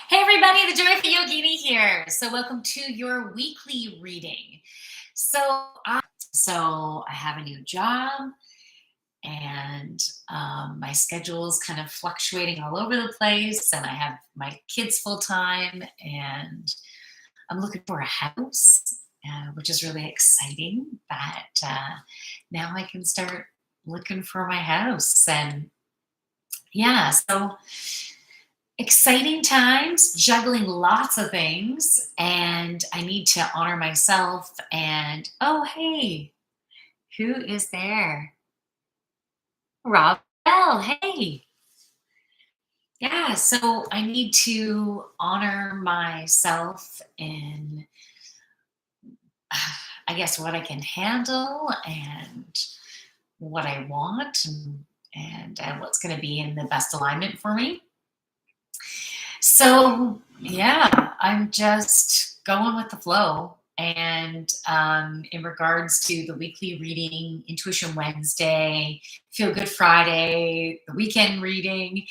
Hey everybody, the Joyful Yogini here. So welcome to your weekly reading. So I have a new job and my schedule is kind of fluctuating all over the place, and I have my kids full time, and I'm looking for a house, which is really exciting. That now I can start looking for my house, and yeah, so exciting times, juggling lots of things, and I need to honor myself. And oh, hey, who is there? Rob. Bell. Hey. Yeah, so I need to honor myself in, I guess, what I can handle and what I want, and what's going to be in the best alignment for me. So, yeah, I'm just going with the flow. And in regards to the weekly reading, Intuition Wednesday, Feel Good Friday, the weekend reading,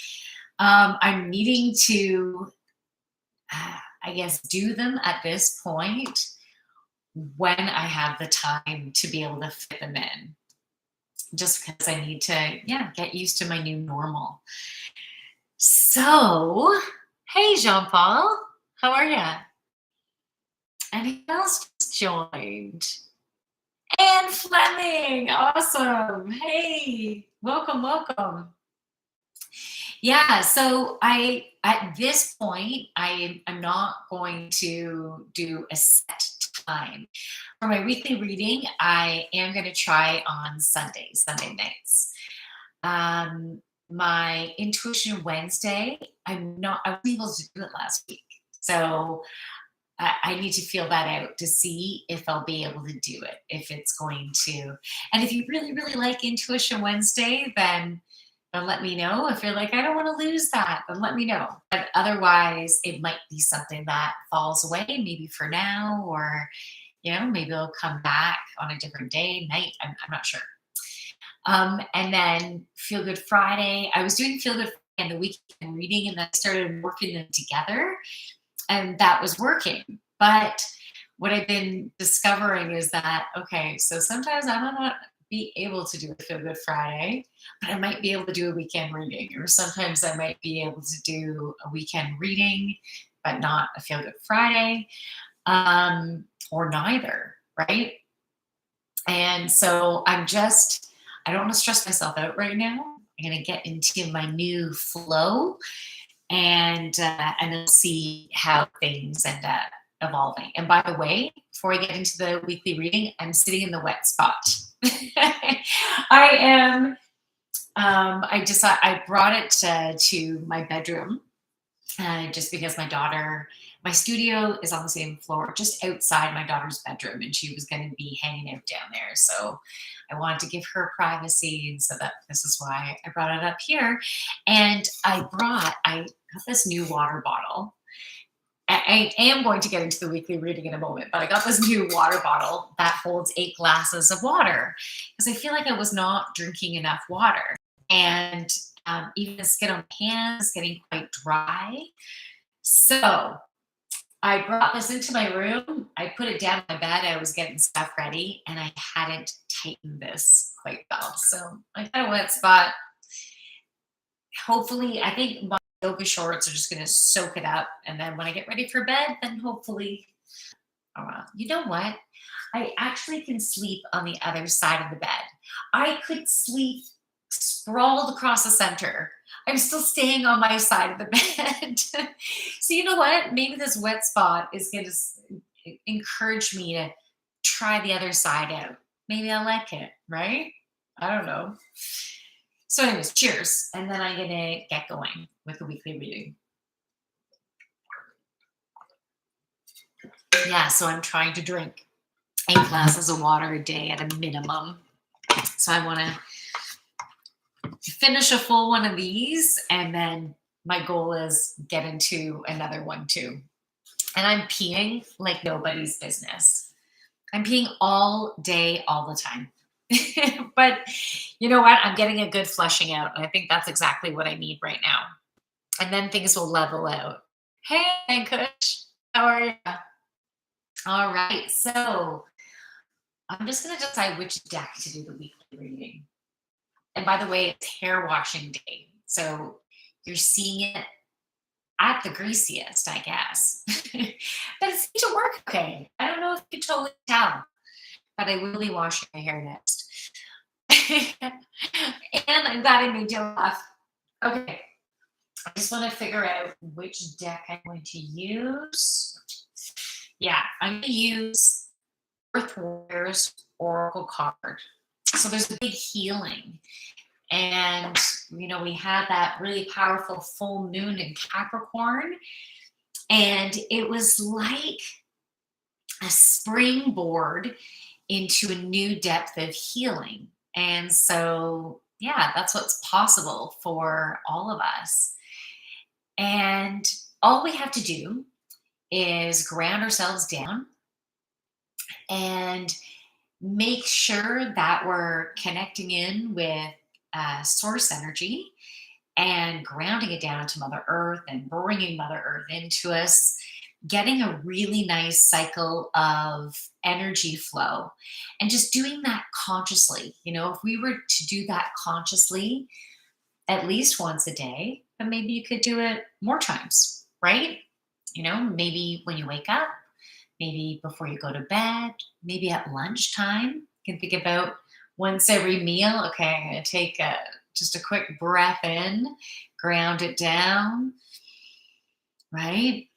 I'm needing to, I guess, do them at this point when I have the time to be able to fit them in, just because I need to, yeah, get used to my new normal. So, hey, Jean Paul, how are you? And who else just joined? And Fleming, awesome. Hey, welcome, welcome. Yeah, so I at this point I'm not going to do a set time. For my weekly reading, I am going to try on Sundays, Sunday nights. My Intuition Wednesday, I wasn't able to do it last week. So I need to feel that out to see if I'll be able to do it, if it's going to. And if you really, really like Intuition Wednesday, then let me know. If you're like, I don't want to lose that, then let me know. But otherwise, it might be something that falls away, maybe for now, or maybe it'll come back on a different day, night. I'm not sure. And then Feel Good Friday. I was doing Feel Good Friday and the weekend reading, and then I started working them together, and that was working. But what I've been discovering is that, okay, so sometimes I might not be able to do a Feel Good Friday, but I might be able to do a weekend reading. Or sometimes I might be able to do a weekend reading, but not a Feel Good Friday, or neither, right? And so I don't want to stress myself out right now. I'm going to get into my new flow, and then see how things end up evolving. And by the way, before I get into the weekly reading, I'm sitting in the wet spot. I am. I brought it to my bedroom, just because my studio is on the same floor, just outside my daughter's bedroom, and she was going to be hanging out down there. So I wanted to give her privacy, and so that this is why I brought it up here. And I got this new water bottle. I am going to get into the weekly reading in a moment, but I got this new water bottle that holds 8 glasses of water because I feel like I was not drinking enough water. And even the skin on my hands is getting quite dry. So I brought this into my room. I put it down on my bed. I was getting stuff ready, and I hadn't tightened this quite well. So I got a wet spot. Hopefully, I think my yoga shorts are just going to soak it up. And then when I get ready for bed, then hopefully, you know what? I actually can sleep on the other side of the bed. I could sleep sprawled across the center. I'm still staying on my side of the bed. So you know what? Maybe this wet spot is going to encourage me to try the other side out. Maybe I like it, right? I don't know. So anyways, cheers. And then I'm going to get going with the weekly reading. Yeah, so I'm trying to drink 8 glasses of water a day at a minimum. So I want to finish a full one of these, and then my goal is get into another one too. And I'm peeing like nobody's business. I'm peeing all day, all the time. But you know what? I'm getting a good flushing out, and I think that's exactly what I need right now. And then things will level out. Hey, Kush. How are you? All right. So I'm just going to decide which deck to do the weekly reading. And by the way, it's hair washing day. So you're seeing it at the greasiest, I guess. But it seems to work okay. I don't know if you can totally tell, but I will be washing my hair next. And I'm glad I made you laugh. Okay. I just want to figure out which deck I'm going to use. Yeah, I'm going to use Earth Warriors Oracle card. So there's a big healing. And, we had that really powerful full moon in Capricorn. And it was like a springboard into a new depth of healing. And so, yeah, that's what's possible for all of us. And all we have to do is ground ourselves down and make sure that we're connecting in with source energy and grounding it down to Mother Earth and bringing Mother Earth into us, getting a really nice cycle of energy flow and just doing that consciously. If we were to do that consciously at least once a day, but maybe you could do it more times, right? Maybe when you wake up, maybe before you go to bed, maybe at lunchtime. You can think about once every meal. Okay, I'm going to take just a quick breath in, ground it down, right?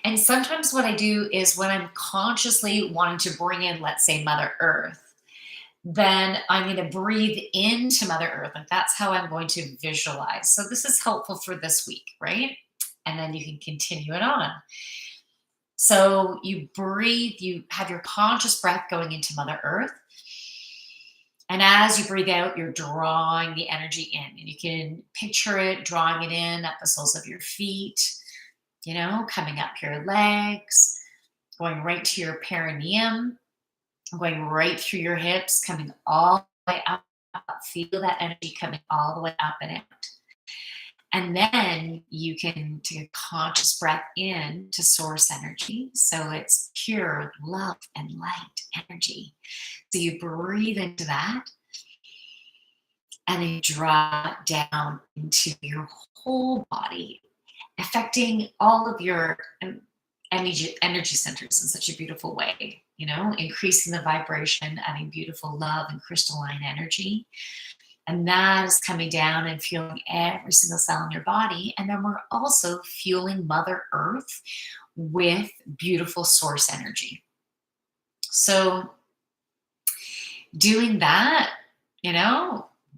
And sometimes what I do is when I'm consciously wanting to bring in, let's say, Mother Earth, then I'm going to breathe into Mother Earth. Like that's how I'm going to visualize. So this is helpful for this week, right? And then you can continue it on. So you breathe, you have your conscious breath going into Mother Earth. And as you breathe out, you're drawing the energy in. And you can picture it, drawing it in at the soles of your feet, coming up your legs, going right to your perineum, going right through your hips, coming all the way up. Feel that energy coming all the way up and out. And then you can take a conscious breath in to source energy. So it's pure love and light energy. So you breathe into that and then you draw it down into your whole body, affecting all of your energy centers in such a beautiful way, increasing the vibration, adding beautiful love and crystalline energy. And that is coming down and fueling every single cell in your body. And then we're also fueling Mother Earth with beautiful source energy. So doing that,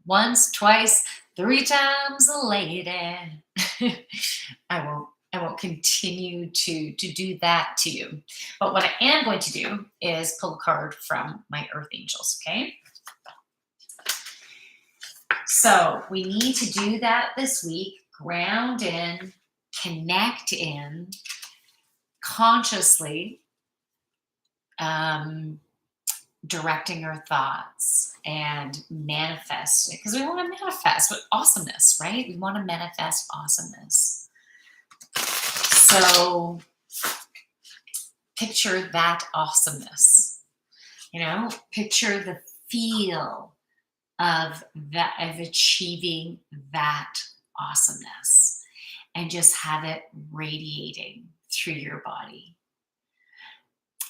once, twice, 3 times a lady. I won't continue to do that to you. But what I am going to do is pull a card from my Earth Angels, okay? So we need to do that this week. Ground in, connect in, consciously directing our thoughts and manifest it. Because we want to manifest with awesomeness, right? We want to manifest awesomeness. So picture that awesomeness. Picture the feel of achieving that awesomeness and just have it radiating through your body.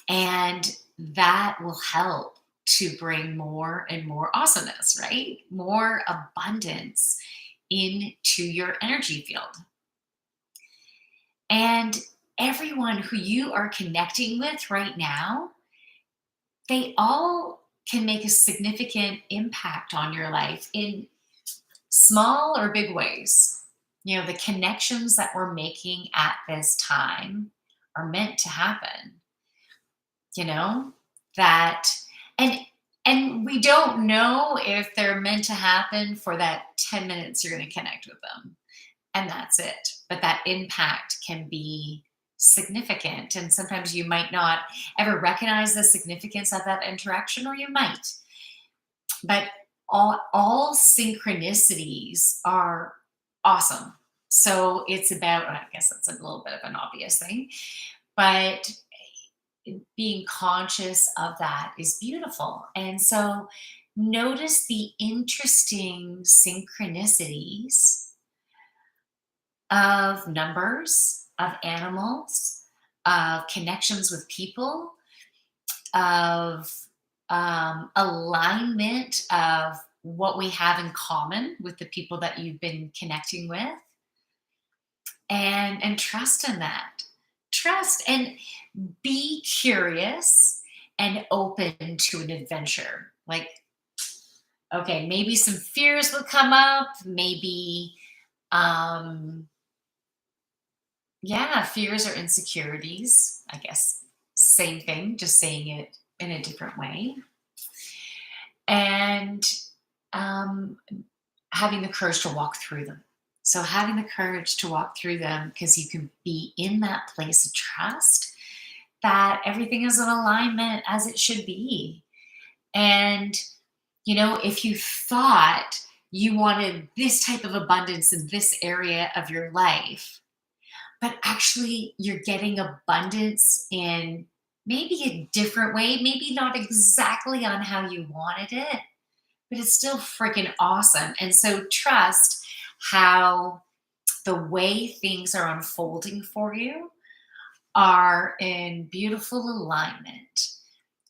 And that will help to bring more and more awesomeness, right? More abundance into your energy field. And everyone who you are connecting with right now, they all can make a significant impact on your life in small or big ways. The connections that we're making at this time are meant to happen. That and we don't know if they're meant to happen for that 10 minutes you're going to connect with them. And that's it. But that impact can be significant. And sometimes you might not ever recognize the significance of that interaction, or you might. But all synchronicities are awesome. So it's about, I guess that's a little bit of an obvious thing, but being conscious of that is beautiful. And so notice the interesting synchronicities of numbers, of animals, of connections with people, of alignment of what we have in common with the people that you've been connecting with, and trust in that. Trust and be curious and open to an adventure. Like, okay, maybe some fears will come up, maybe um yeah, fears or insecurities, I guess. Same thing, just saying it in a different way. And um, having the courage to walk through them. So, having the courage to walk through them because you can be in that place of trust that everything is in alignment as it should be. And, if you thought you wanted this type of abundance in this area of your life, but actually you're getting abundance in maybe a different way, maybe not exactly on how you wanted it, but it's still freaking awesome. And so trust how the way things are unfolding for you are in beautiful alignment.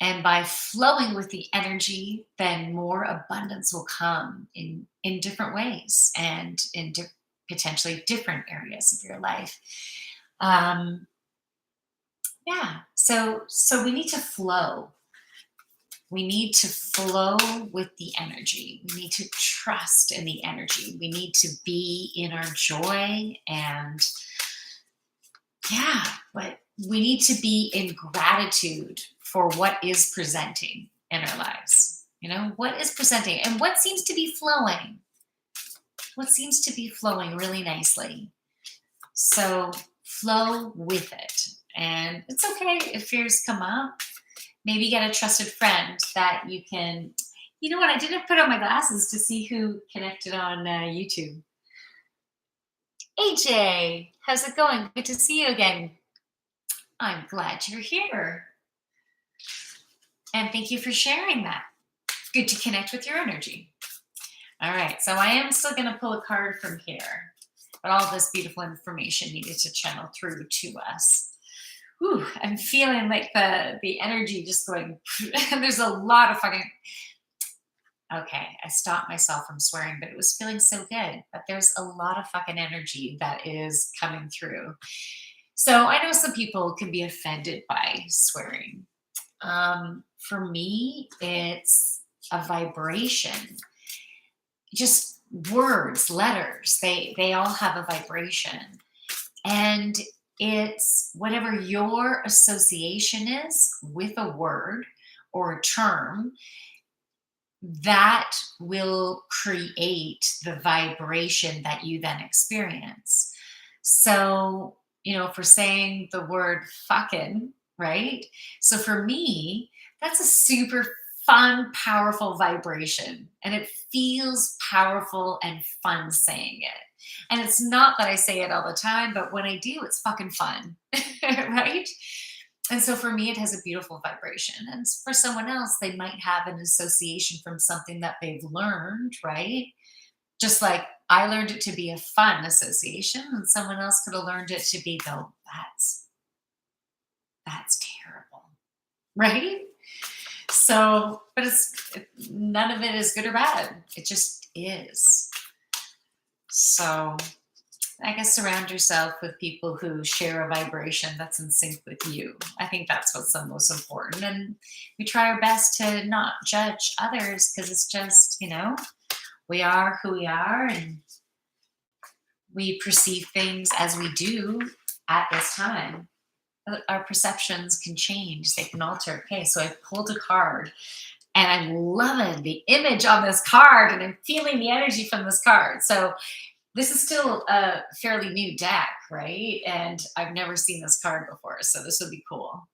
And by flowing with the energy, then more abundance will come in different ways and in potentially different areas of your life. Um, yeah. So we need to flow. We need to flow with the energy. We need to trust in the energy. We need to be in our joy and yeah, but we need to be in gratitude for what is presenting in our lives. What is presenting and what seems to be flowing. What seems to be flowing really nicely. So flow with it. And it's okay if fears come up. Maybe get a trusted friend that you can. You know what? I didn't put on my glasses to see who connected on YouTube. AJ, how's it going? Good to see you again. I'm glad you're here. And thank you for sharing that. Good to connect with your energy. All right, so I am still going to pull a card from here, but all this beautiful information needed to channel through to us. Whew, I'm feeling like the energy just going. There's a lot of fucking. Okay, I stopped myself from swearing, but it was feeling so good. But there's a lot of fucking energy that is coming through. So I know some people can be offended by swearing. For me, it's a vibration. Just words, letters, they all have a vibration. And it's whatever your association is with a word or a term that will create the vibration that you then experience. So, if we're saying the word fucking, right? So for me, that's a super fun, powerful vibration. And it feels powerful and fun saying it. And it's not that I say it all the time, but when I do, it's fucking fun, right? And so for me, it has a beautiful vibration. And for someone else, they might have an association from something that they've learned, right? Just like I learned it to be a fun association, and someone else could have learned it to be, though, that's terrible, right? So, but none of it is good or bad. It just is. So I guess surround yourself with people who share a vibration that's in sync with you. I think that's what's the most important. And we try our best to not judge others because it's just, we are who we are and we perceive things as we do at this time. Our perceptions can change, they can alter. Okay, so I pulled a card and I'm loving the image on this card and I'm feeling the energy from this card. So this is still a fairly new deck, right? And I've never seen this card before, so this would be cool.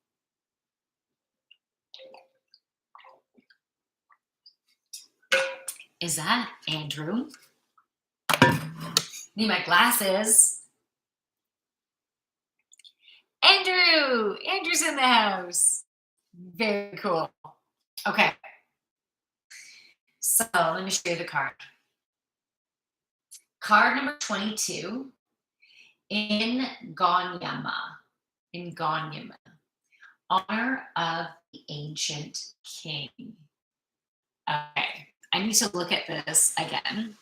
Is that Andrew? Need my glasses. Andrew's in the house. Very cool. Okay, so let me show you the card. Card number 22 in Gonyama. In Gonyama. Honor of the ancient king. Okay, I need to look at this again,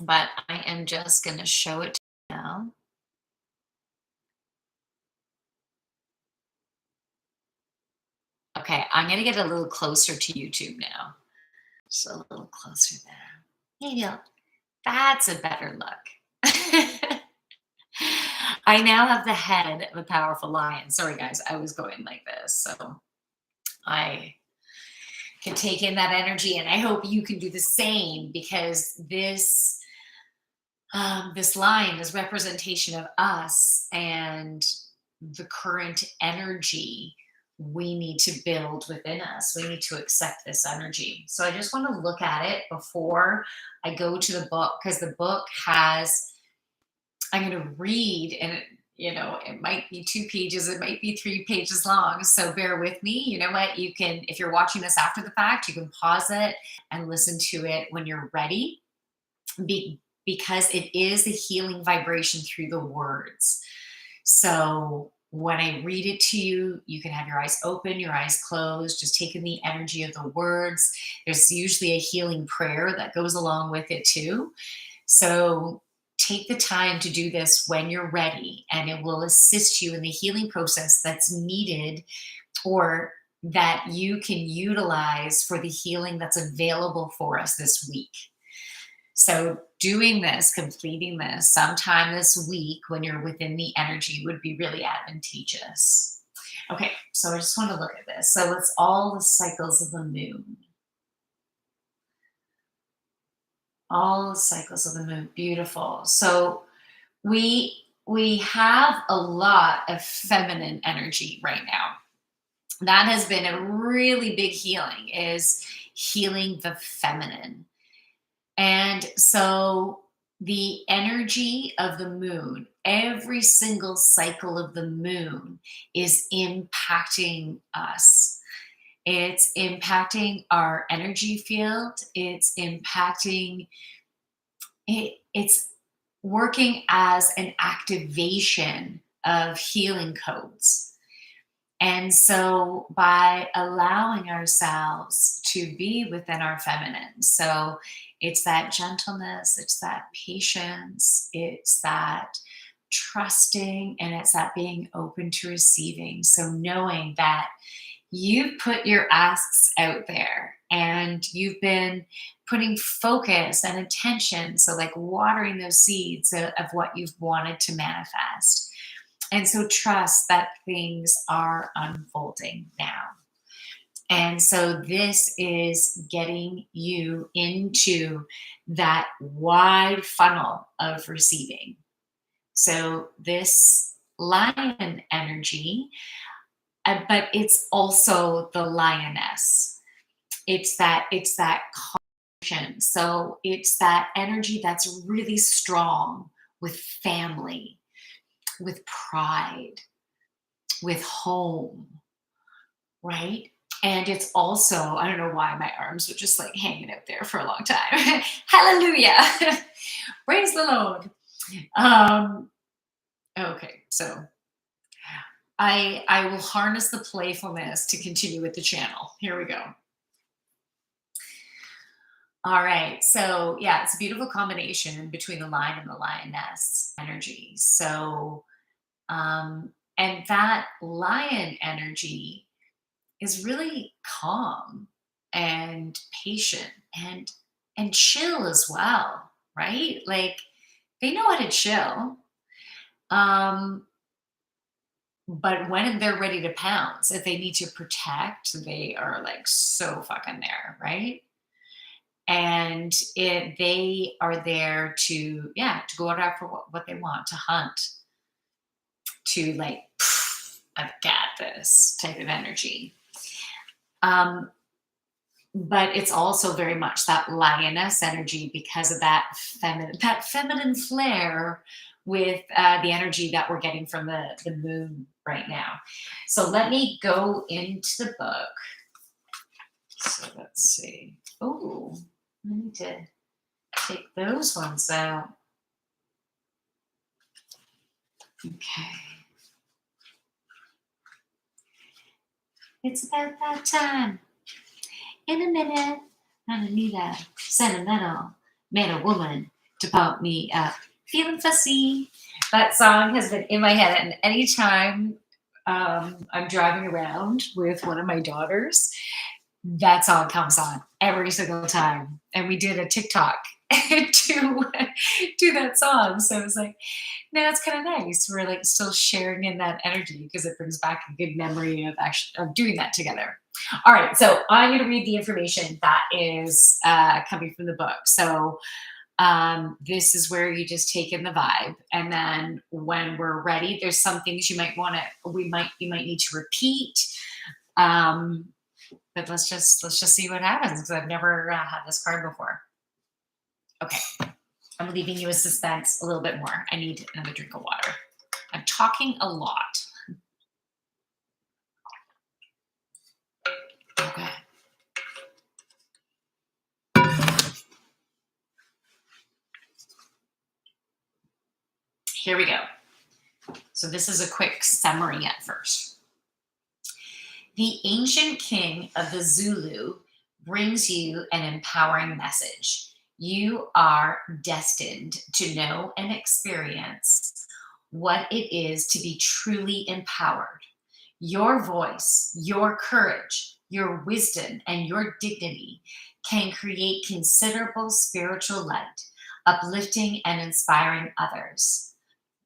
but I am just going to show it to you now. Okay, I'm going to get a little closer to YouTube now. Just a little closer there. Maybe that's a better look. I now have the head of a powerful lion. Sorry, guys, I was going like this. So I can take in that energy, and I hope you can do the same, because this line is representation of us and the current energy we need to build within us. We need to accept this energy. So I just want to look at it before I go to the book, because the book has, I'm going to read, and it might be 2 pages, it might be 3 pages long. So bear with me. You know what? You can, if you're watching this after the fact, you can pause it and listen to it when you're ready. Because it is the healing vibration through the words. So when I read it to you, you can have your eyes open, your eyes closed, just take in the energy of the words. There's usually a healing prayer that goes along with it too. So take the time to do this when you're ready, and it will assist you in the healing process that's needed, or that you can utilize for the healing that's available for us this week. So doing this, completing this sometime this week when you're within the energy would be really advantageous. Okay, so I just want to look at this. So it's all the cycles of the moon. All the cycles of the moon. Beautiful. So we have a lot of feminine energy right now. That has been a really big healing, is healing the feminine. And so the energy of the moon, every single cycle of the moon is impacting us. It's impacting our energy field. It's impacting it's working as an activation of healing codes. And so by allowing ourselves to be within our feminine, so it's that gentleness, it's that patience, it's that trusting, and it's that being open to receiving. So knowing that you've put your asks out there and you've been putting focus and attention, so like watering those seeds of what you've wanted to manifest. And so trust that things are unfolding now. And so this is getting you into that wide funnel of receiving. So this lion energy, but it's also the lioness. It's that caution. So it's that energy that's really strong with family, with pride, with home, right? And it's also, I don't know why my arms were just like hanging out there for a long time. Hallelujah. Praise the Lord. Um, okay, so I will harness the playfulness to continue with the channel. Here we go. All right. So yeah, it's a beautiful combination between the lion and the lioness energy. So and that lion energy is really calm and patient and chill as well, right? Like they know how to chill. Um, but when they're ready to pounce, if they need to protect, they are like so fucking there, right? And they are there to, yeah, to go out after what they want, to hunt, to like, I've got this type of energy. Um, but it's also very much that lioness energy because of that feminine flair with the energy that we're getting from the moon right now. So let me go into the book. So let's see. Oh, I need to take those ones out. Okay. It's about that time. In a minute, I need a sentimental man or woman to pump me up. Feeling fussy. That song has been in my head, and anytime I'm driving around with one of my daughters, that song comes on every single time. And we did a TikTok to that song. So it was like, no, it's kind of nice. We're like still sharing in that energy because it brings back a good memory of actually of doing that together. All right, so I'm going to read the information that is coming from the book. So this is where you just take in the vibe, and then when we're ready, there's some things you might want to you might need to repeat. Um, but let's just see what happens because I've never had this card before. Okay, I'm leaving you in suspense a little bit more. I need another drink of water. I'm talking a lot. Okay. Here we go. So this is a quick summary at first. The ancient king of the Zulu brings you an empowering message. You are destined to know and experience what it is to be truly empowered. Your voice, your courage, your wisdom, and your dignity can create considerable spiritual light, uplifting and inspiring others,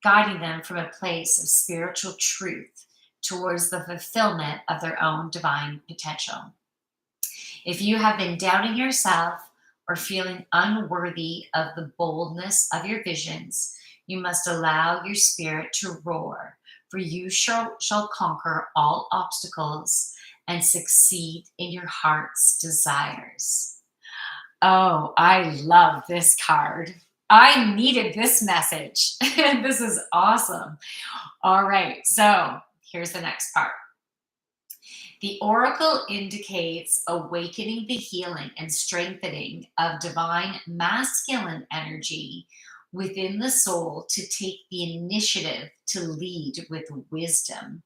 guiding them from a place of spiritual truth towards the fulfillment of their own divine potential. If you have been doubting yourself or feeling unworthy of the boldness of your visions, you must allow your spirit to roar, for you shall conquer all obstacles and succeed in your heart's desires. Oh, I love this card. I needed this message. This is awesome. All right, so here's the next part. The oracle indicates awakening the healing and strengthening of divine masculine energy within the soul to take the initiative to lead with wisdom.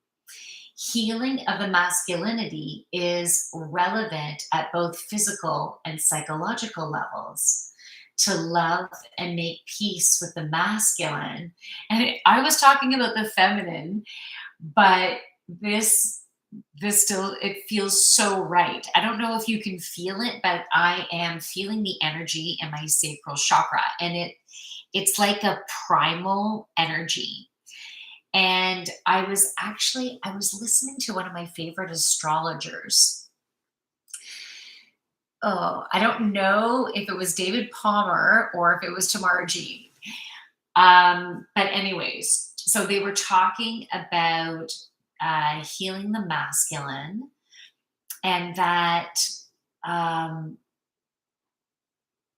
Healing of the masculinity is relevant at both physical and psychological levels. To love and make peace with the masculine. And I was talking about the feminine, but this still it feels so right. I don't know if you can feel it, but I am feeling the energy in my sacral chakra, and it's like a primal energy. And I was listening to one of my favorite astrologers. Oh, I don't know if it was David Palmer or if it was Tamara G. But anyways, so they were talking about healing the masculine, and that. Oh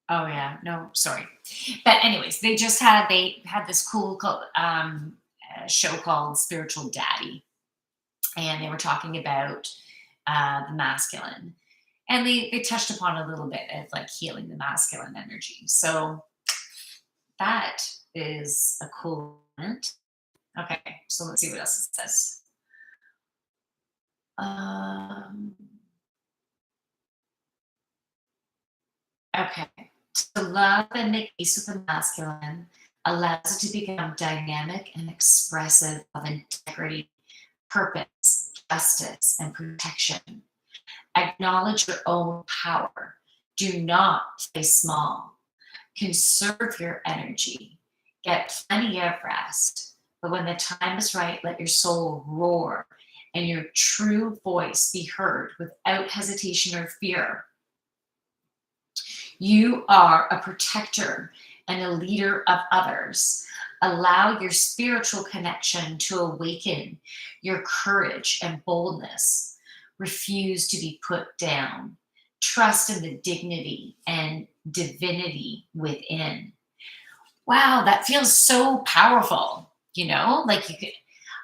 yeah, no, sorry. But anyways, they had this cool show called Spiritual Daddy, and they were talking about the masculine, and they touched upon a little bit of like healing the masculine energy. So that is a cool moment. Okay, so let's see what else it says. Um, okay. To love and make peace with the masculine allows it to become dynamic and expressive of integrity, purpose, justice, and protection. Acknowledge your own power. Do not play small. Conserve your energy. Get plenty of rest. But when the time is right, let your soul roar and your true voice be heard without hesitation or fear. You are a protector and a leader of others. Allow your spiritual connection to awaken your courage and boldness. Refuse to be put down. trust in the dignity and divinity within. Wow, that feels so powerful, like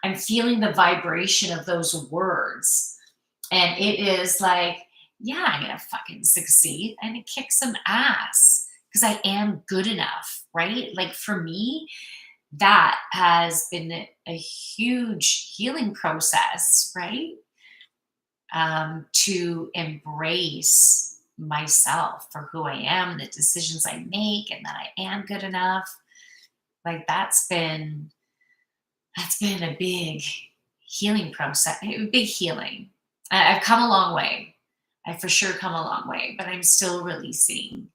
I'm feeling the vibration of those words. And it is like, yeah, I'm going to fucking succeed. I'm going to kick some ass because I am good enough, right? Like for me, that has been a huge healing process, right? To embrace myself for who I am, the decisions I make, and that I am good enough. Like that's been a big healing process, a big healing. I've come a long way. I've for sure come a long way, but I'm still releasing.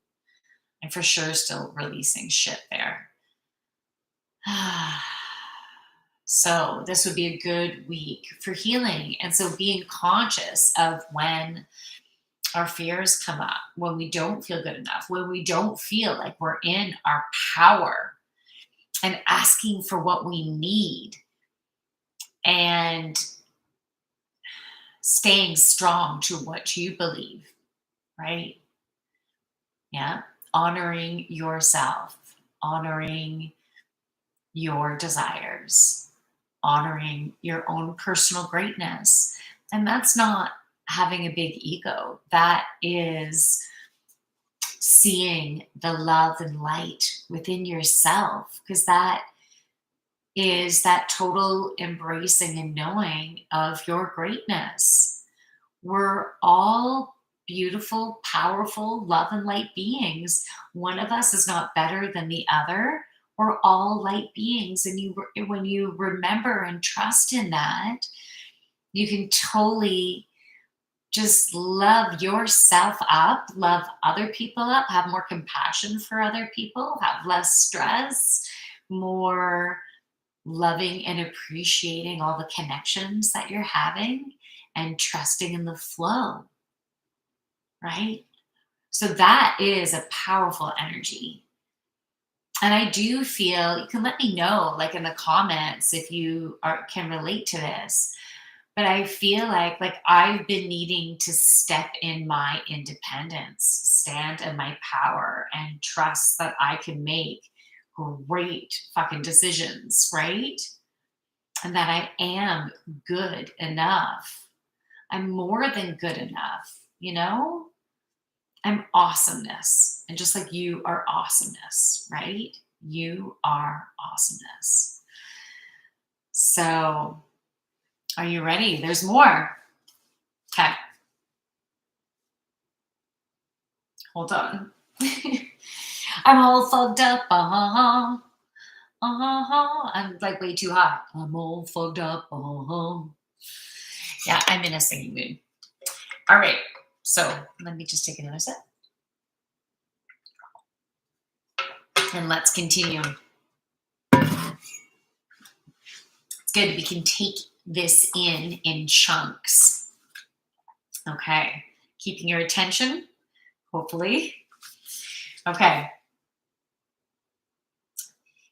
I'm for sure still releasing shit there. So this would be a good week for healing. And so being conscious of when our fears come up, when we don't feel good enough, when we don't feel like we're in our power, and asking for what we need, and staying strong to what you believe, right? Yeah. Honoring yourself, honoring your desires, honoring your own personal greatness. And that's not having a big ego. That is seeing the love and light within yourself, because that is that total embracing and knowing of your greatness. We're all beautiful, powerful, love and light beings. One of us is not better than the other. We're all light beings. And when you remember and trust in that, you can totally just love yourself up, love other people up, have more compassion for other people, have less stress, more loving and appreciating all the connections that you're having, and trusting in the flow, right? So that is a powerful energy. And I do feel, you can let me know, like in the comments, if you can relate to this. But I feel like I've been needing to step in my independence, stand in my power, and trust that I can make great fucking decisions, right? And that I am good enough. I'm more than good enough. I'm awesomeness. And just like you are awesomeness, right? You are awesomeness. So, are you ready? There's more. Okay. Hold on. I'm all fogged up. I'm like way too hot. I'm all fogged up. Yeah, I'm in a singing mood. All right. So let me just take another sip. And let's continue. It's good. We can take this in chunks. Okay. Keeping your attention, hopefully. Okay.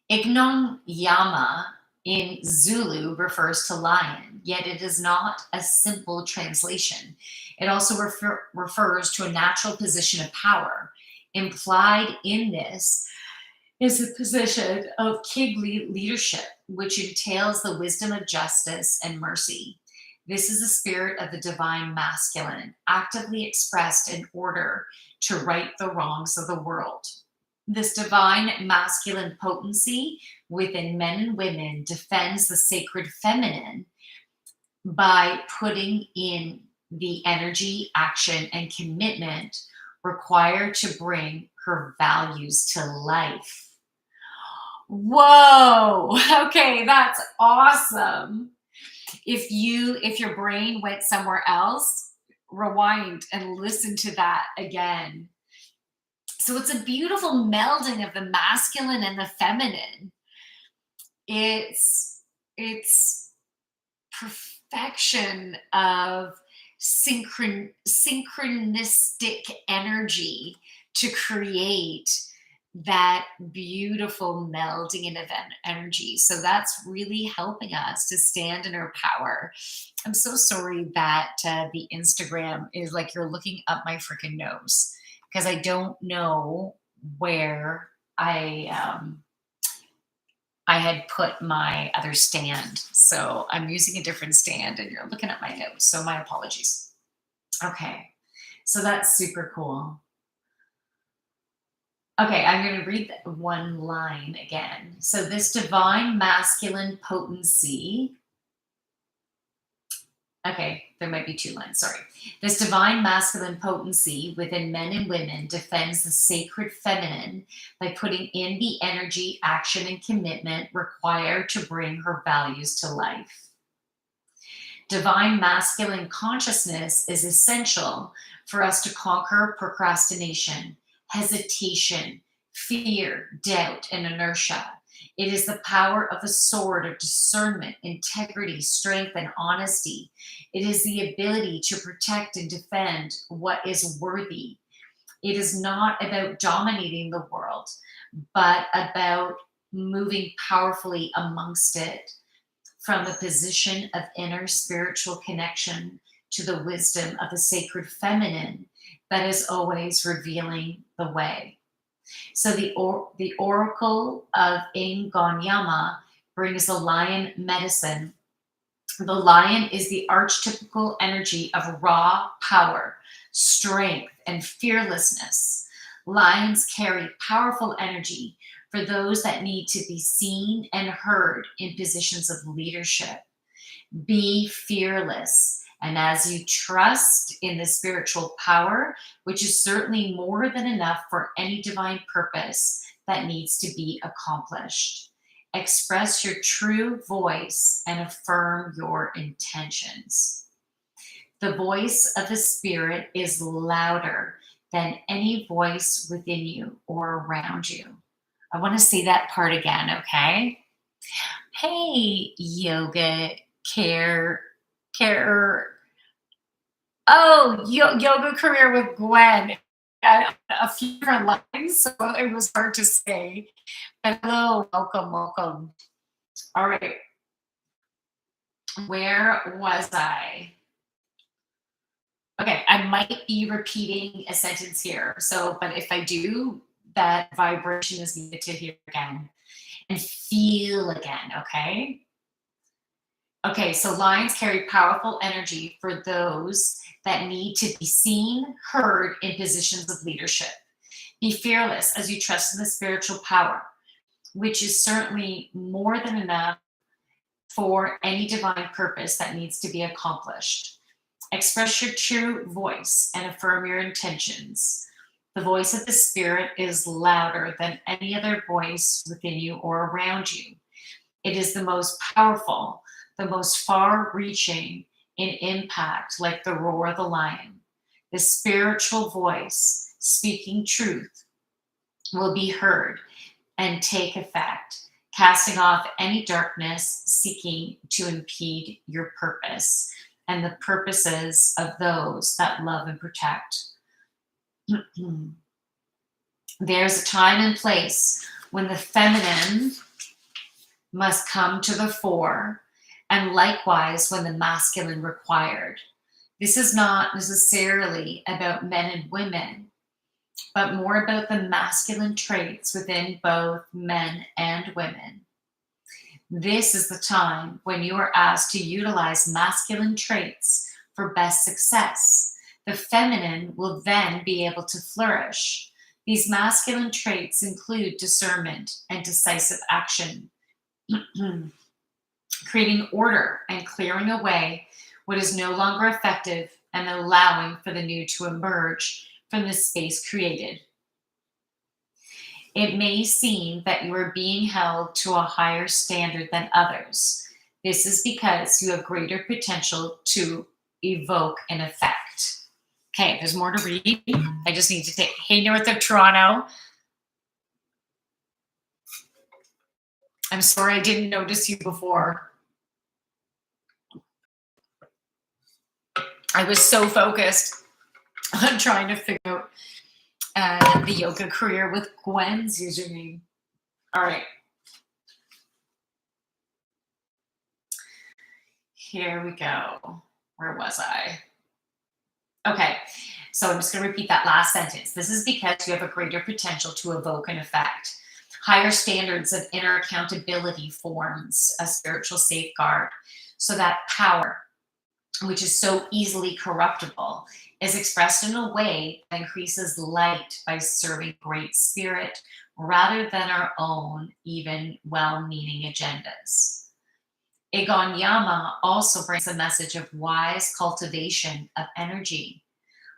Ignon Yama in Zulu refers to lion, yet it is not a simple translation. It also refers to a natural position of power. Implied in this is a position of kingly leadership, which entails the wisdom of justice and mercy. This is the spirit of the divine masculine, actively expressed in order to right the wrongs of the world. This divine masculine potency within men and women defends the sacred feminine by putting in the energy, action, and commitment required to bring her values to life. Whoa. Okay, that's awesome. If your brain went somewhere else, rewind and listen to that again. So it's a beautiful melding of the masculine and the feminine. It's perfection of synchronistic energy to create that beautiful melding in of energy. So that's really helping us to stand in our power. I'm so sorry that the Instagram is like you're looking up my freaking nose because I don't know where I had put my other stand. So I'm using a different stand and you're looking at my nose. So my apologies. Okay. So that's super cool. Okay, I'm going to read one line again. So, this divine masculine potency, okay, there might be two lines, sorry. This divine masculine potency within men and women defends the sacred feminine by putting in the energy, action, and commitment required to bring her values to life. Divine masculine consciousness is essential for us to conquer procrastination, hesitation, fear, doubt, and inertia. It is the power of the sword of discernment, integrity, strength, and honesty. It is the ability to protect and defend what is worthy. It is not about dominating the world, but about moving powerfully amongst it from a position of inner spiritual connection to the wisdom of the sacred feminine that is always revealing the way. So the oracle of Ingonyama brings the lion medicine. The lion is the archetypical energy of raw power, strength, and fearlessness. Lions carry powerful energy for those that need to be seen and heard in positions of leadership. Be fearless. And as you trust in the spiritual power, which is certainly more than enough for any divine purpose that needs to be accomplished, express your true voice and affirm your intentions. The voice of the Spirit is louder than any voice within you or around you. I want to say that part again, okay? Hey, yoga care. Oh, yoga career with Gwen. A few different lines, so it was hard to say. But hello, welcome, welcome. All right, where was I? Okay, I might be repeating a sentence here. So, but if I do, that vibration is needed to hear again and feel again, okay? Okay, so lines carry powerful energy for those that need to be seen, heard in positions of leadership. Be fearless as you trust in the spiritual power, which is certainly more than enough for any divine purpose that needs to be accomplished. Express your true voice and affirm your intentions. The voice of the Spirit is louder than any other voice within you or around you. It is the most powerful, the most far reaching in impact, like the roar of the lion. The spiritual voice speaking truth will be heard and take effect, casting off any darkness seeking to impede your purpose and the purposes of those that love and protect. There's a time and place when the feminine must come to the fore, and likewise when the masculine required. This is not necessarily about men and women, but more about the masculine traits within both men and women. This is the time when you are asked to utilize masculine traits for best success. The feminine will then be able to flourish. These masculine traits include discernment and decisive action, creating order and clearing away what is no longer effective and allowing for the new to emerge from the space created. It may seem that you are being held to a higher standard than others. This is because you have greater potential to evoke an effect. Okay, there's more to read. I just need to take, hey, North of Toronto. I'm sorry I didn't notice you before. I was so focused on trying to figure out the yoga career with Gwen's username. All right. Here we go. Where was I? Okay. So I'm just going to repeat that last sentence. This is because you have a greater potential to evoke an effect. Higher standards of inner accountability forms a spiritual safeguard so that power, which is so easily corruptible, is expressed in a way that increases light by serving great spirit rather than our own, even well meaning agendas. Egon Yama also brings a message of wise cultivation of energy.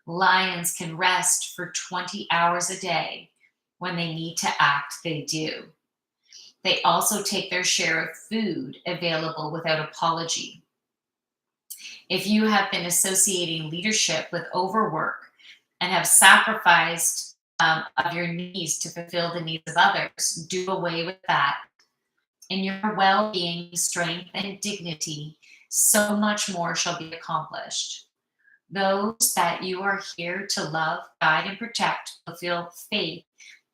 Lions can rest for 20 hours a day. When they need to act, they do. They also take their share of food available without apology. If you have been associating leadership with overwork and have sacrificed of your needs to fulfill the needs of others, do away with that. In your well being, strength, and dignity, so much more shall be accomplished. Those that you are here to love, guide, and protect will feel faith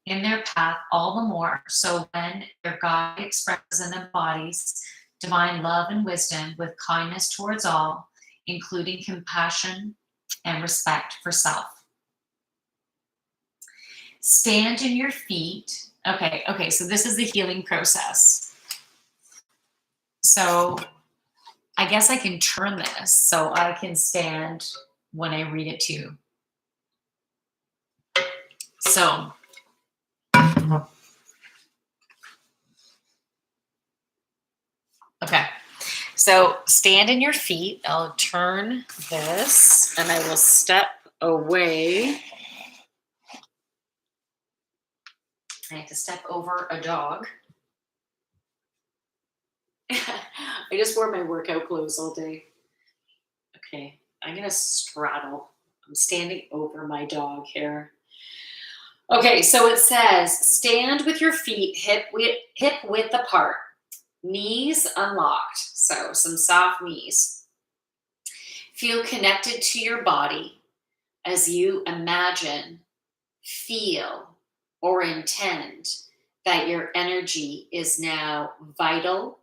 in their path all the more. So when their God expresses and embodies divine love and wisdom with kindness towards all, including compassion and respect for self. Stand in your feet. Okay, so this is the healing process. So I guess I can turn this so I can stand when I read it to you. So okay. So stand in your feet. I'll turn this and I will step away. I have to step over a dog. I just wore my workout clothes all day. Okay, I'm going to straddle. I'm standing over my dog here. Okay, so it says, stand with your feet hip width apart, knees unlocked. So some soft knees. Feel connected to your body as you imagine, feel, or intend that your energy is now vital,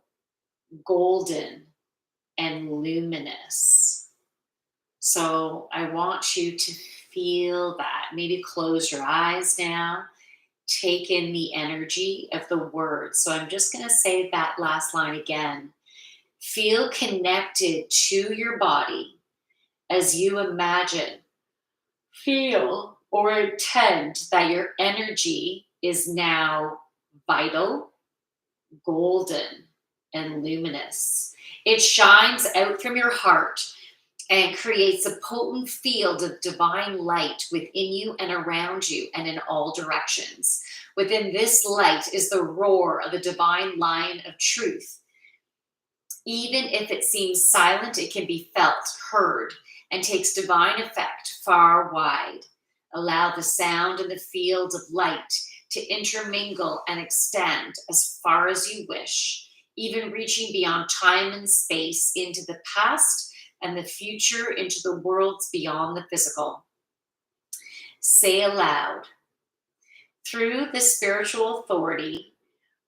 golden, and luminous. So I want you to feel that. Maybe close your eyes now. Take in the energy of the words. So I'm just going to say that last line again. Feel connected to your body as you imagine, feel, or intend that your energy is now vital, golden, and luminous. It shines out from your heart and creates a potent field of divine light within you and around you and in all directions. Within this light is the roar of the divine lion of truth. Even if it seems silent, it can be felt, heard, and takes divine effect far wide. Allow the sound and the fields of light to intermingle and extend as far as you wish, even reaching beyond time and space into the past and the future, into the worlds beyond the physical. Say aloud, through the spiritual authority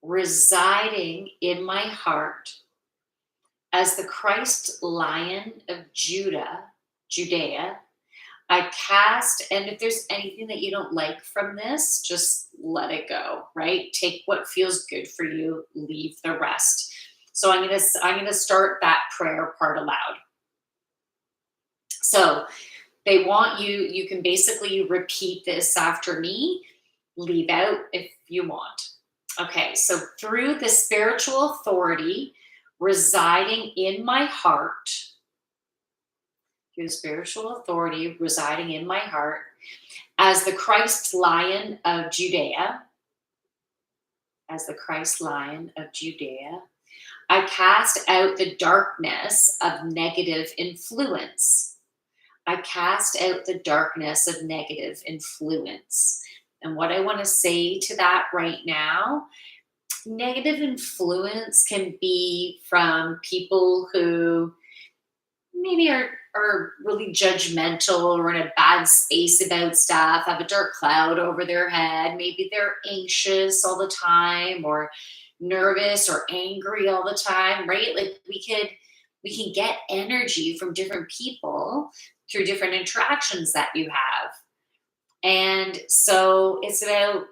residing in my heart, as the Christ Lion of Judea, I cast, and if there's anything that you don't like from this, just let it go, right? Take what feels good for you, leave the rest. So I'm gonna start that prayer part aloud. So they want you can basically repeat this after me, leave out if you want. Okay, so through the spiritual authority residing in my heart, through the spiritual authority residing in my heart, as the Christ Lion of Judea, I cast out the darkness of negative influence. I cast out the darkness of negative influence. And what I want to say to that right now, negative influence can be from people who maybe are really judgmental or in a bad space about stuff, have a dark cloud over their head. Maybe they're anxious all the time or nervous or angry all the time, right? Like we can get energy from different people through different interactions that you have. And so it's about,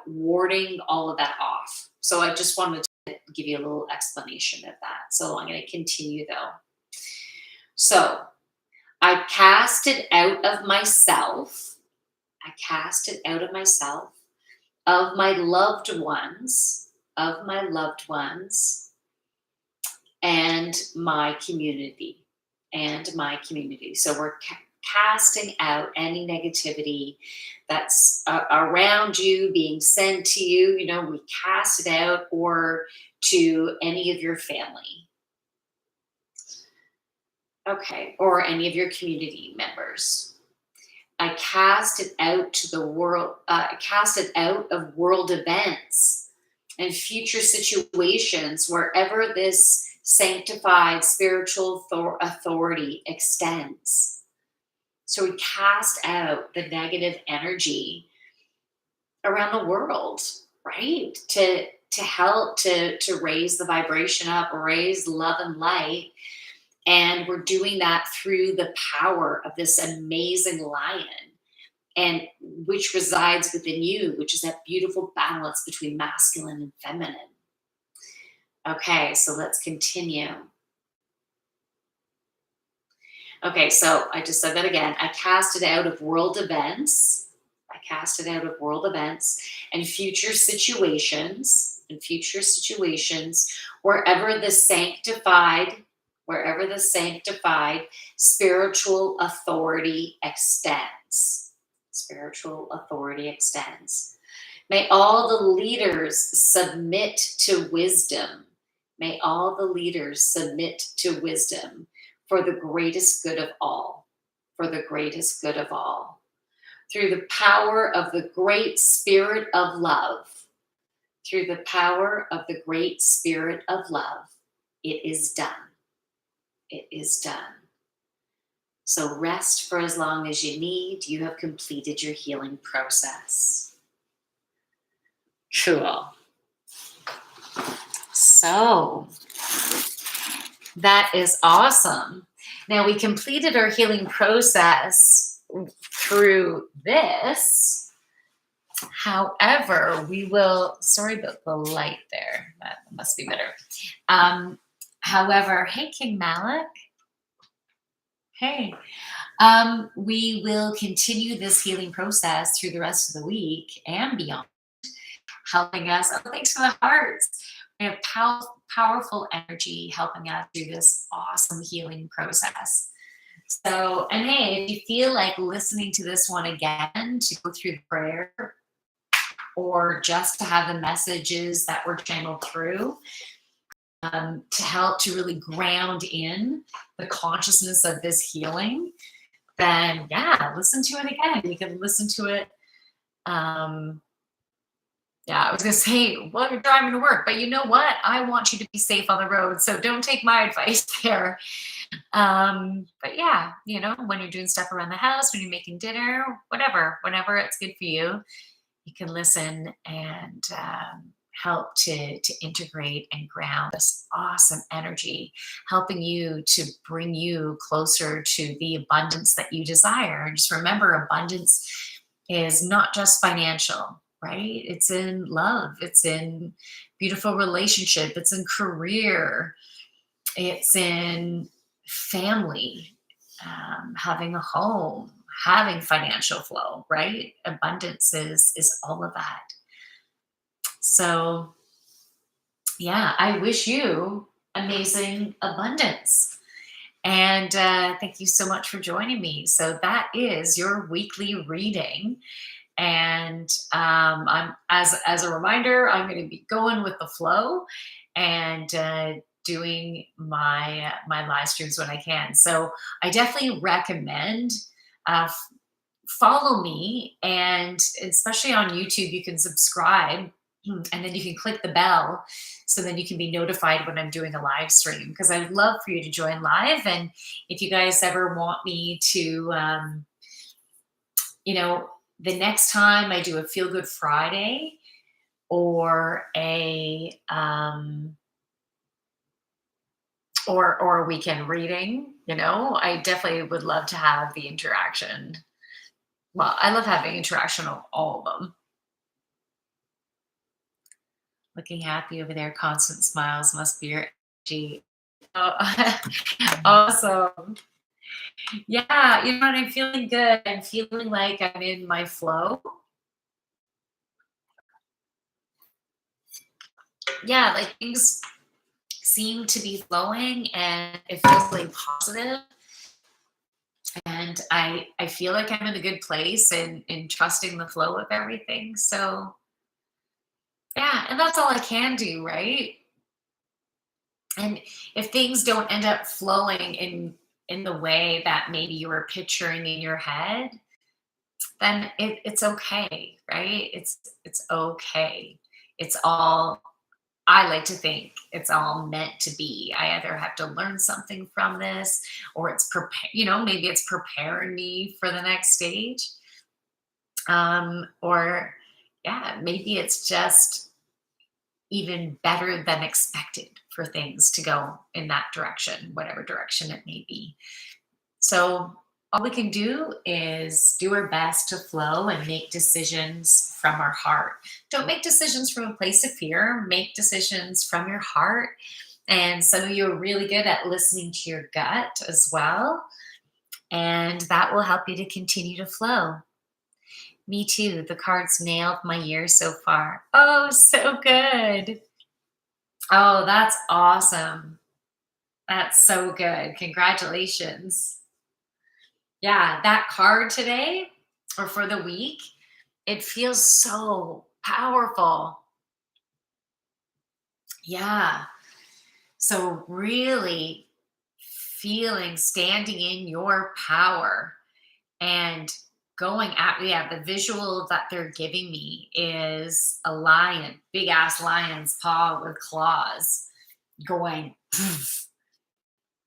warding all of that off. So I just wanted to give you a little explanation of that. So I'm going to continue though. So I cast it out of myself. I cast it out of myself, of my loved ones, of my loved ones, and my community, and my community. So we're casting out any negativity that's around you, being sent to you. We cast it out, or to any of your family. Okay, or any of your community members. I cast it out to the world, cast it out of world events and future situations wherever this sanctified spiritual authority extends. So we cast out the negative energy around the world, right? To help to raise the vibration up, raise love and light. And we're doing that through the power of this amazing lion, and which resides within you, which is that beautiful balance between masculine and feminine. Okay, so let's continue. Okay, so I just said that again. I cast it out of world events. I cast it out of world events and future situations, wherever the sanctified spiritual authority extends. Spiritual authority extends. May all the leaders submit to wisdom. May all the leaders submit to wisdom for the greatest good of all. For the greatest good of all. Through the power of the great spirit of love. Through the power of the great spirit of love. It is done. It is done. So rest for as long as you need. You have completed your healing process. Cool. So that is awesome. Now we completed our healing process through this. However, we will, sorry about the light there. That must be better. However, hey, King Malik. Hey. We will continue this healing process through the rest of the week and beyond, helping us. Oh, thanks for the hearts. We have powerful energy helping us through this awesome healing process. So, and hey, if you feel like listening to this one again to go through the prayer, or just to have the messages that were channeled through, to help to really ground in the consciousness of this healing, then yeah, listen to it again. You can listen to it. Yeah, I was going to say, while you're driving to work, but you know what? I want you to be safe on the road, so don't take my advice there. But yeah, when you're doing stuff around the house, when you're making dinner, whenever it's good for you, you can listen and help to integrate and ground this awesome energy, helping you to bring you closer to the abundance that you desire. And just remember, abundance is not just financial, right? It's in love, it's in beautiful relationship, it's in career, it's in family, having a home, having financial flow, right? Abundance is all of that. So yeah, I wish you amazing abundance. And thank you so much for joining me. So that is your weekly reading. And I'm as a reminder, I'm going to be going with the flow and doing my live streams when I can. So I definitely recommend follow me, and especially on YouTube, you can subscribe And then you can click the bell so then you can be notified when I'm doing a live stream, because I'd love for you to join live. And if you guys ever want me to, you know, the next time I do a Feel Good Friday or or a weekend reading, I definitely would love to have the interaction. Well, I love having interaction on all of them. Looking happy over there, constant smiles must be your energy. Oh, awesome. Yeah, what? I'm feeling good. I'm feeling like I'm in my flow. Yeah, like things seem to be flowing and it feels really positive. And I feel like I'm in a good place and in trusting the flow of everything. So yeah, and that's all I can do, right? And if things don't end up flowing in the way that maybe you were picturing in your head, then it's okay, right? It's okay. It's all, I like to think it's all meant to be. I either have to learn something from this, or it's maybe it's preparing me for the next stage. Or yeah, maybe it's just even better than expected for things to go in that direction, whatever direction it may be. So all we can do is do our best to flow and make decisions from our heart. Don't make decisions from a place of fear, make decisions from your heart. And some of you are really good at listening to your gut as well. And that will help you to continue to flow. Me too. The cards nailed my year so far. Oh, so good. Oh, that's awesome. That's so good. Congratulations. Yeah, that card today or for the week, it feels so powerful. Yeah. So, really feeling standing in your power and going at, yeah, the visual that they're giving me is a lion, big ass lion's paw with claws going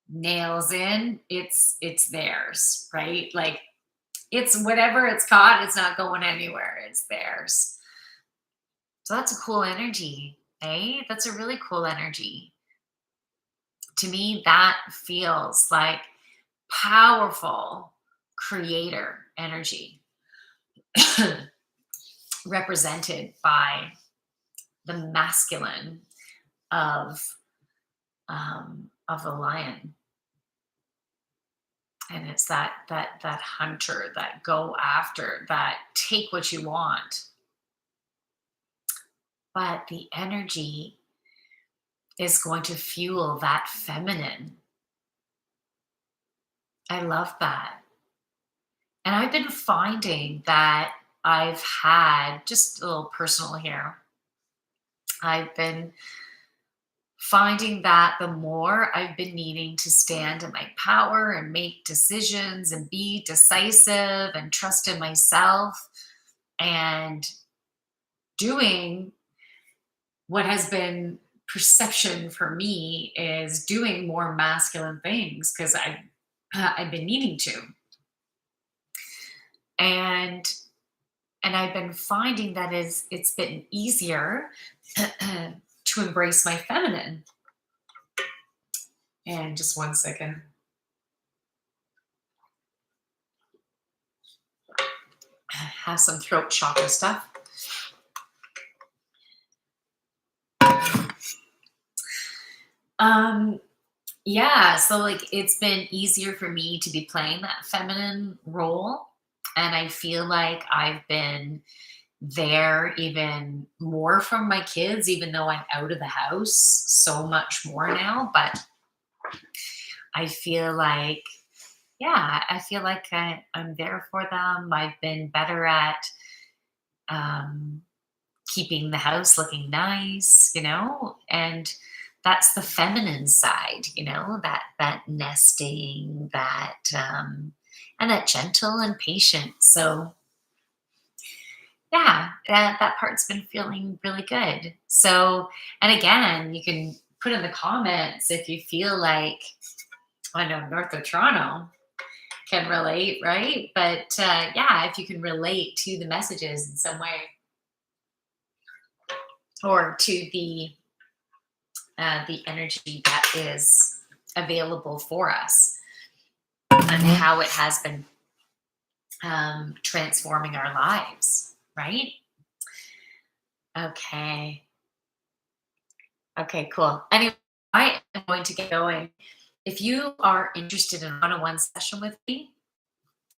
nails in. It's theirs, right? Like, it's whatever it's caught, it's not going anywhere. It's theirs. So that's a cool energy, eh? That's a really cool energy. To me, that feels like powerful creator energy represented by the masculine of the lion. And it's that hunter, that go after, that take what you want. But the energy is going to fuel that feminine. I love that. And I've been finding that I've had, just a little personal here, I've been finding that the more I've been needing to stand in my power and make decisions and be decisive and trust in myself and doing what has been perception for me is doing more masculine things because I've been needing to. And I've been finding that it's been easier to embrace my feminine. And just one second. Have some throat chakra stuff. Yeah, so like it's been easier for me to be playing that feminine role. And I feel like I've been there even more from my kids, even though I'm out of the house so much more now. But I feel like, yeah, I feel like I'm there for them. I've been better at um, keeping the house looking nice, and that's the feminine side, that nesting, and that gentle and patient. So yeah, that part's been feeling really good. So, and again, you can put in the comments if you feel like, I know North of Toronto can relate, right? But yeah, if you can relate to the messages in some way or to the energy that is available for us and how it has been transforming our lives, right? Okay. Okay, cool. Anyway, I am going to get going. If you are interested in a one-on-one session with me,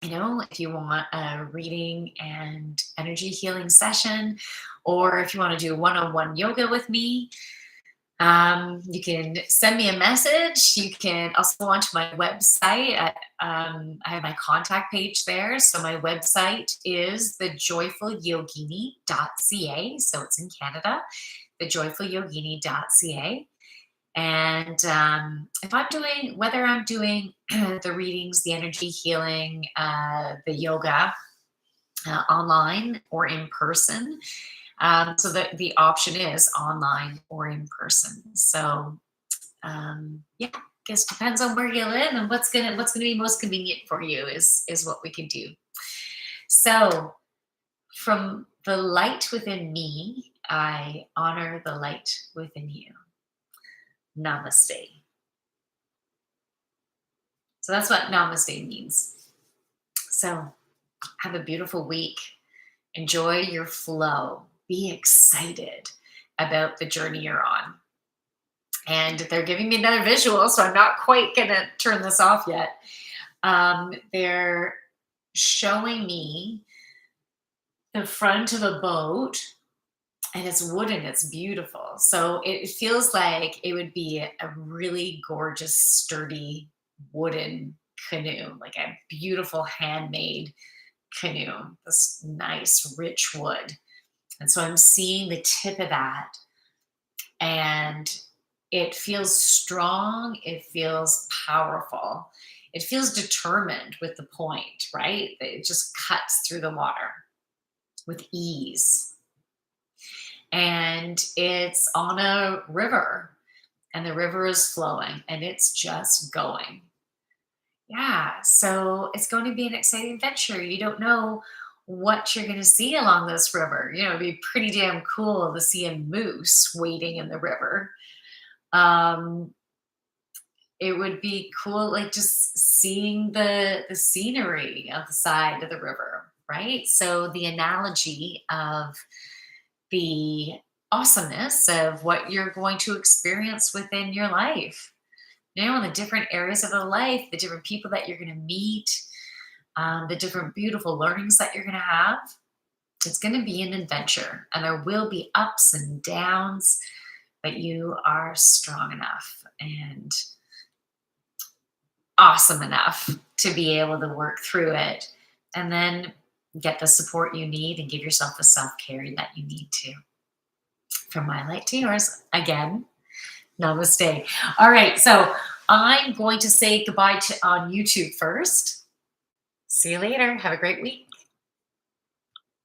if you want a reading and energy healing session, or if you want to do one-on-one yoga with me, you can send me a message. You can also go onto my website. I have my contact page there. So my website is thejoyfulyogini.ca. So it's in Canada, thejoyfulyogini.ca. And if I'm doing, whether I'm doing the readings, the energy healing, the yoga online or in person, so the option is online or in person. So yeah, I guess depends on where you live and what's gonna be most convenient for you is what we can do. So from the light within me, I honor the light within you. Namaste. So that's what namaste means. So have a beautiful week. Enjoy your flow. Be excited about the journey you're on. And they're giving me another visual, so I'm not quite going to turn this off yet. They're showing me the front of a boat, and it's wooden. It's beautiful. So it feels like it would be a really gorgeous, sturdy wooden canoe, like a beautiful handmade canoe, this nice, rich wood. And so I'm seeing the tip of that, and it feels strong. It feels powerful. It feels determined with the point, right? It just cuts through the water with ease. And it's on a river, and the river is flowing, and it's just going. Yeah, so it's going to be an exciting adventure. You don't know what you're going to see along this river. It'd be pretty damn cool to see a moose wading in the river. Um, it would be cool, like just seeing the scenery of the side of the river, right? So the analogy of the awesomeness of what you're going to experience within your life. In the different areas of the life, the different people that you're going to meet, the different beautiful learnings that you're going to have. It's going to be an adventure, and there will be ups and downs, but you are strong enough and awesome enough to be able to work through it and then get the support you need and give yourself the self-care that you need to. From my light to yours, again, namaste. All right, so I'm going to say goodbye on YouTube first. See you later. Have a great week.